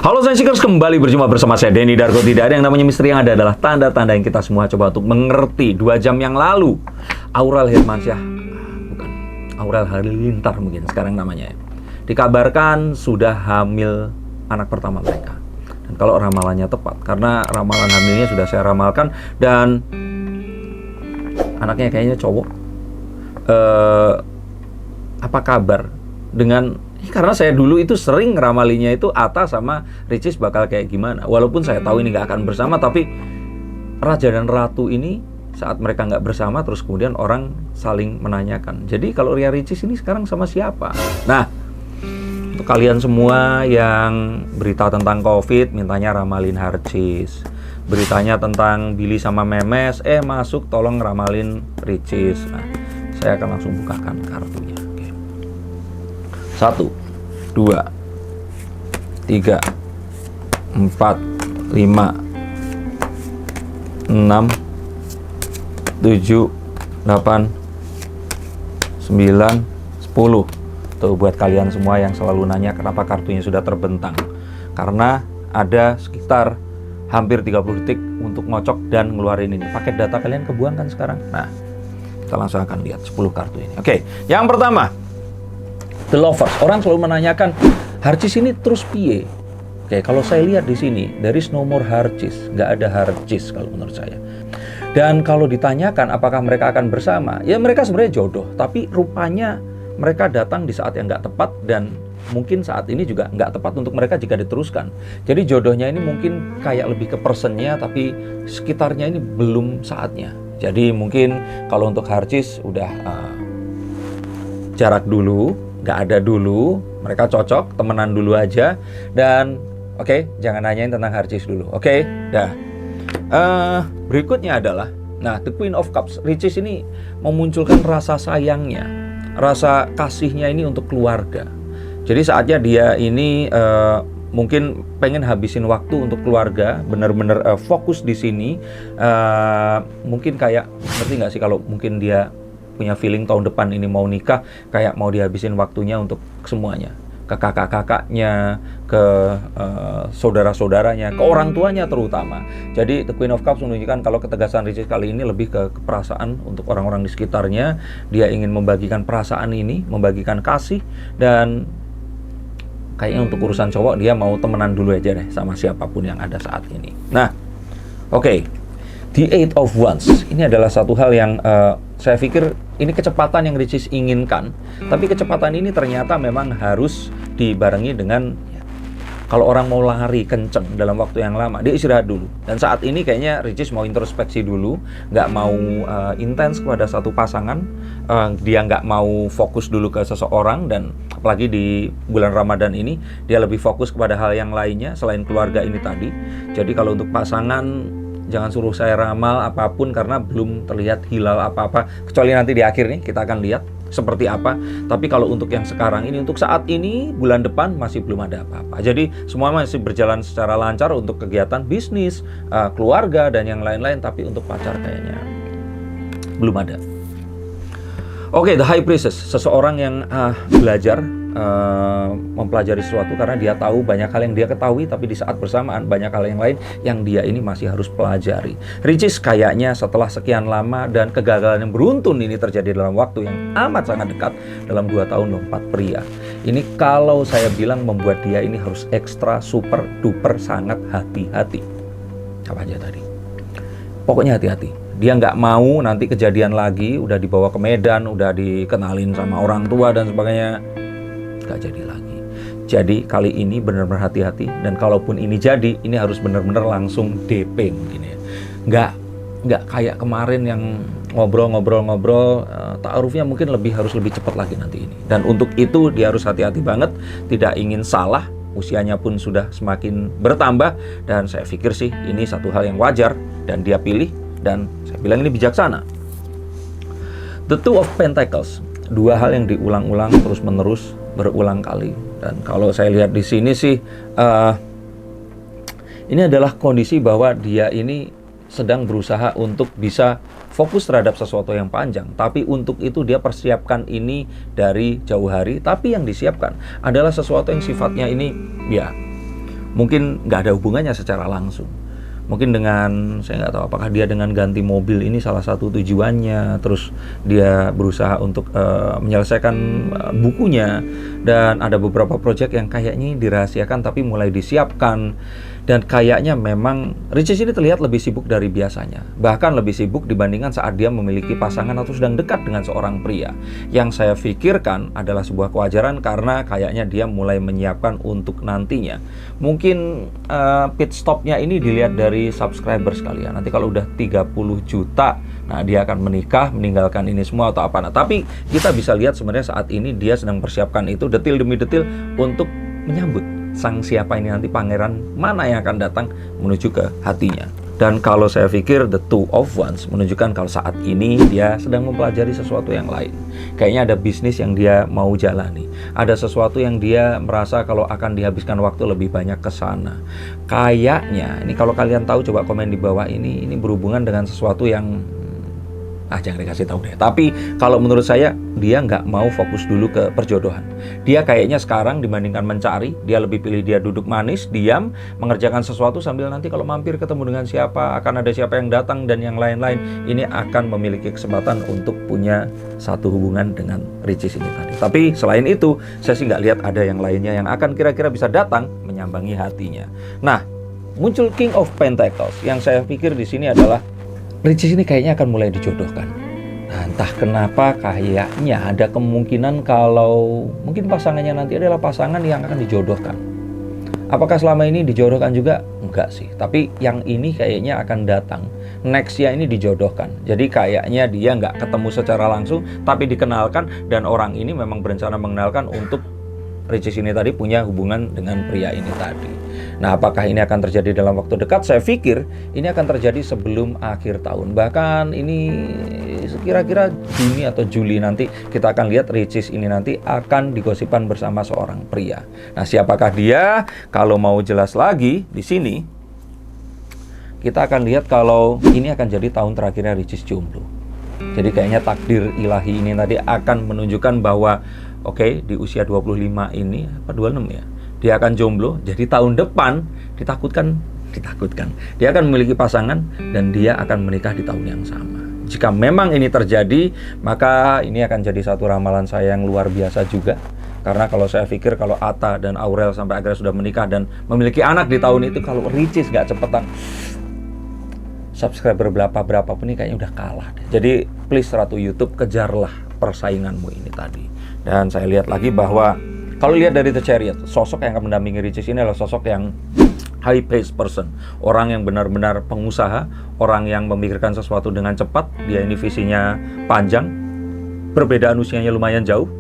Halo Sensikers, kembali berjumpa bersama saya Denny Darko. Tidak ada yang namanya misteri, yang ada adalah tanda-tanda yang kita semua coba untuk mengerti. 2 jam yang lalu Aurel Hermansyah, bukan, Aurel Halilintar mungkin sekarang namanya ya, dikabarkan sudah hamil anak pertama mereka. Dan kalau ramalannya tepat, karena ramalan hamilnya sudah saya ramalkan, dan anaknya kayaknya cowok. Apa kabar dengan, karena saya dulu itu sering ngeramalinya itu Atta sama Ricis bakal kayak gimana. Walaupun saya tahu ini nggak akan bersama, tapi Raja dan Ratu ini saat mereka nggak bersama, terus kemudian orang saling menanyakan, jadi kalau Ria Ricis ini sekarang sama siapa? Nah, untuk kalian semua yang berita tentang COVID, mintanya ramalin Harcis. Beritanya tentang Billy sama Memes, masuk tolong ramalin Ricis. Nah, saya akan langsung bukakan kartunya. 1, 2, 3, 4, 5, 6, 7, 8, 9, 10. Tuh, buat kalian semua yang selalu nanya kenapa kartunya sudah terbentang. Karena ada sekitar hampir 30 detik untuk ngocok dan ngeluarin ini. Paket data kalian kebuang kan sekarang? Nah, kita langsung akan lihat 10 kartu ini. Oke, yang pertama, The Lovers. Orang selalu menanyakan, Harcis ini terus piye? Oke, kalau saya lihat di sini, there is no more Harcis. Nggak ada Harcis kalau menurut saya. Dan kalau ditanyakan apakah mereka akan bersama, ya mereka sebenarnya jodoh. Tapi rupanya mereka datang di saat yang nggak tepat, dan mungkin saat ini juga nggak tepat untuk mereka jika diteruskan. Jadi jodohnya ini mungkin kayak lebih ke personnya, tapi sekitarnya ini belum saatnya. Jadi mungkin kalau untuk Harcis udah jarak dulu, nggak ada dulu, mereka cocok, temenan dulu aja. Dan oke, jangan nanyain tentang Harcis dulu. Oke, dah. Berikutnya adalah, nah, The Queen of Cups. Ricis ini memunculkan rasa sayangnya, rasa kasihnya ini untuk keluarga. Jadi saatnya dia ini mungkin pengen habisin waktu untuk keluarga, bener-bener fokus di sini. Mungkin kayak, ngerti nggak sih kalau mungkin dia punya feeling tahun depan ini mau nikah, kayak mau dihabisin waktunya untuk semuanya, ke kakak-kakaknya, ke saudara-saudaranya, ke orang tuanya terutama. Jadi The Queen of Cups menunjukkan kalau ketegasan Ricis kali ini lebih ke perasaan untuk orang-orang di sekitarnya. Dia ingin membagikan perasaan ini, membagikan kasih, dan kayaknya untuk urusan cowok dia mau temenan dulu aja deh sama siapapun yang ada saat ini. Nah, oke. The Eight of Wands. Ini adalah satu hal yang saya pikir ini kecepatan yang Ricis inginkan. Tapi kecepatan ini ternyata memang harus dibarengi dengan, kalau orang mau lari kenceng dalam waktu yang lama, dia istirahat dulu. Dan saat ini kayaknya Ricis mau introspeksi dulu, nggak mau intens kepada satu pasangan. Dia nggak mau fokus dulu ke seseorang, dan apalagi di bulan Ramadan ini, dia lebih fokus kepada hal yang lainnya selain keluarga ini tadi. Jadi kalau untuk pasangan, jangan suruh saya ramal apapun karena belum terlihat hilal apa-apa. Kecuali nanti di akhir nih kita akan lihat seperti apa. Tapi kalau untuk yang sekarang ini, untuk saat ini, bulan depan masih belum ada apa-apa. Jadi semua masih berjalan secara lancar untuk kegiatan bisnis, keluarga, dan yang lain-lain. Tapi untuk pacar kayaknya belum ada. Oke, The High Priestess. Seseorang yang belajar mempelajari sesuatu karena dia tahu banyak hal yang dia ketahui, tapi di saat bersamaan banyak hal yang lain yang dia ini masih harus pelajari. Ricis kayaknya setelah sekian lama dan kegagalan yang beruntun ini terjadi dalam waktu yang amat sangat dekat, dalam 2 tahun lompat pria. Ini kalau saya bilang membuat dia ini harus ekstra super duper sangat hati-hati. Apa aja tadi? Pokoknya hati-hati. Dia nggak mau nanti kejadian lagi, udah dibawa ke Medan, udah dikenalin sama orang tua dan sebagainya, nggak jadi lagi. Jadi kali ini benar-benar hati-hati, dan kalaupun ini jadi, ini harus benar-benar langsung DP mungkin ya. Nggak kayak kemarin yang ngobrol-ngobrol, ta'arufnya mungkin harus lebih cepat lagi nanti ini. Dan untuk itu dia harus hati-hati banget, tidak ingin salah. Usianya pun sudah semakin bertambah, dan saya pikir sih ini satu hal yang wajar dan dia pilih, dan saya bilang ini bijaksana. The Two of Pentacles. 2 hal yang diulang-ulang terus-menerus, berulang kali. Dan kalau saya lihat di sini sih, ini adalah kondisi bahwa dia ini sedang berusaha untuk bisa fokus terhadap sesuatu yang panjang. Tapi untuk itu dia persiapkan ini dari jauh hari. Tapi yang disiapkan adalah sesuatu yang sifatnya ini, ya, Mungkin nggak ada hubungannya secara langsung. Mungkin dengan, saya nggak tahu apakah dia dengan ganti mobil ini salah satu tujuannya, terus dia berusaha untuk menyelesaikan bukunya, dan ada beberapa proyek yang kayaknya dirahasiakan tapi mulai disiapkan, dan kayaknya memang Ricis ini terlihat lebih sibuk dari biasanya, bahkan lebih sibuk dibandingkan saat dia memiliki pasangan atau sedang dekat dengan seorang pria. Yang saya pikirkan adalah sebuah kewajaran karena kayaknya dia mulai menyiapkan untuk nantinya. Mungkin pit stopnya ini dilihat dari subscriber sekalian. Nanti kalau udah 30 juta, nah dia akan menikah, meninggalkan ini semua atau apa. Nah, tapi kita bisa lihat sebenarnya saat ini dia sedang persiapkan itu detil demi detil untuk menyambut sang siapa ini nanti, pangeran mana yang akan datang menuju ke hatinya. Dan kalau saya pikir the two of wands menunjukkan kalau saat ini dia sedang mempelajari sesuatu yang lain. Kayaknya ada bisnis yang dia mau jalani. Ada sesuatu yang dia merasa kalau akan dihabiskan waktu lebih banyak ke sana. Kayaknya, ini kalau kalian tahu coba komen di bawah, ini berhubungan dengan sesuatu yang jangan dikasih tahu deh. Tapi kalau menurut saya, dia nggak mau fokus dulu ke perjodohan. Dia kayaknya sekarang dibandingkan mencari, dia lebih pilih dia duduk manis, diam, mengerjakan sesuatu sambil nanti kalau mampir ketemu dengan siapa, akan ada siapa yang datang dan yang lain-lain. Ini akan memiliki kesempatan untuk punya satu hubungan dengan Ricis ini tadi. Tapi selain itu, saya sih nggak lihat ada yang lainnya yang akan kira-kira bisa datang menyambangi hatinya. Nah, muncul King of Pentacles. Yang saya pikir di sini adalah Ricis ini kayaknya akan mulai dijodohkan. Nah, entah kenapa kayaknya ada kemungkinan kalau mungkin pasangannya nanti adalah pasangan yang akan dijodohkan. Apakah selama ini dijodohkan juga? Enggak sih. Tapi yang ini kayaknya akan datang. Nextnya ini dijodohkan. Jadi kayaknya dia nggak ketemu secara langsung, tapi dikenalkan, dan orang ini memang berencana mengenalkan untuk Ricis ini tadi punya hubungan dengan pria ini tadi. Nah, apakah ini akan terjadi dalam waktu dekat? Saya pikir ini akan terjadi sebelum akhir tahun. Bahkan ini kira-kira Juni atau Juli nanti kita akan lihat Ricis ini nanti akan digosipkan bersama seorang pria. Nah, siapakah dia? Kalau mau jelas lagi di sini, kita akan lihat kalau ini akan jadi tahun terakhirnya Ricis jomblo. Jadi kayaknya takdir ilahi ini tadi akan menunjukkan bahwa oke, di usia 25 ini, apa 26 ya, dia akan jomblo. Jadi tahun depan ditakutkan, dia akan memiliki pasangan dan dia akan menikah di tahun yang sama. Jika memang ini terjadi, maka ini akan jadi satu ramalan saya yang luar biasa juga. Karena kalau saya pikir kalau Atta dan Aurel sampai akhirnya sudah menikah dan memiliki anak di tahun itu, kalau Ricis nggak cepetan, subscriber berapa pun ini kayaknya udah kalah deh. Jadi please Ratu YouTube, kejarlah persainganmu ini tadi. Dan saya lihat lagi bahwa kalau lihat dari The Chariot, sosok yang akan mendampingi Ricis ini adalah sosok yang high pace person, orang yang benar-benar pengusaha, orang yang memikirkan sesuatu dengan cepat. Dia ini visinya panjang, perbedaan usianya lumayan jauh.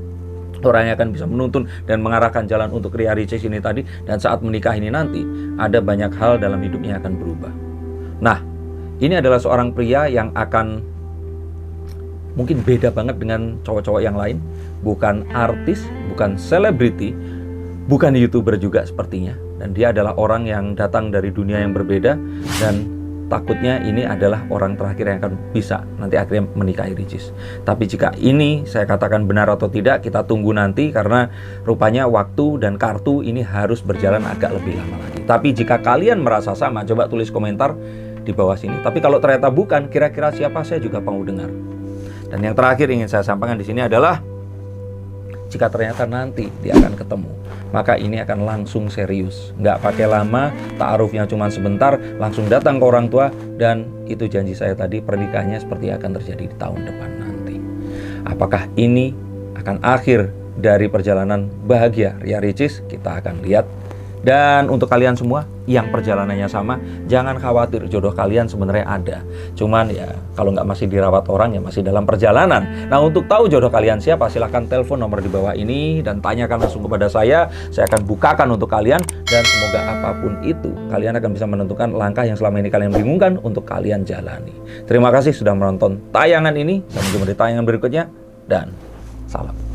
Orang yang akan bisa menuntun dan mengarahkan jalan untuk Ria Ricis ini tadi. Dan saat menikah ini nanti, ada banyak hal dalam hidupnya yang akan berubah. Nah, ini adalah seorang pria yang akan mungkin beda banget dengan cowok-cowok yang lain. Bukan artis, bukan selebriti, bukan YouTuber juga sepertinya. Dan dia adalah orang yang datang dari dunia yang berbeda. Dan takutnya ini adalah orang terakhir yang akan bisa nanti akhirnya menikahi Ricis. Tapi jika ini saya katakan benar atau tidak, kita tunggu nanti. Karena rupanya waktu dan kartu ini harus berjalan agak lebih lama lagi. Tapi jika kalian merasa sama, coba tulis komentar di bawah sini. Tapi kalau ternyata bukan, kira-kira siapa, saya juga mau dengar. Dan yang terakhir ingin saya sampaikan di sini adalah jika ternyata nanti dia akan ketemu, maka ini akan langsung serius. Nggak pakai lama, ta'arufnya cuma sebentar, langsung datang ke orang tua. Dan itu janji saya tadi, pernikahannya seperti akan terjadi di tahun depan nanti. Apakah ini akan akhir dari perjalanan bahagia Ria Ricis? Kita akan lihat. Dan untuk kalian semua yang perjalanannya sama, jangan khawatir, jodoh kalian sebenarnya ada. Cuman ya kalau nggak masih dirawat orang, ya masih dalam perjalanan. Nah, untuk tahu jodoh kalian siapa, silahkan telepon nomor di bawah ini dan tanyakan langsung kepada saya. Saya akan bukakan untuk kalian. Dan semoga apapun itu, kalian akan bisa menentukan langkah yang selama ini kalian bingungkan untuk kalian jalani. Terima kasih sudah menonton tayangan ini. Sampai jumpa di tayangan berikutnya, dan salam.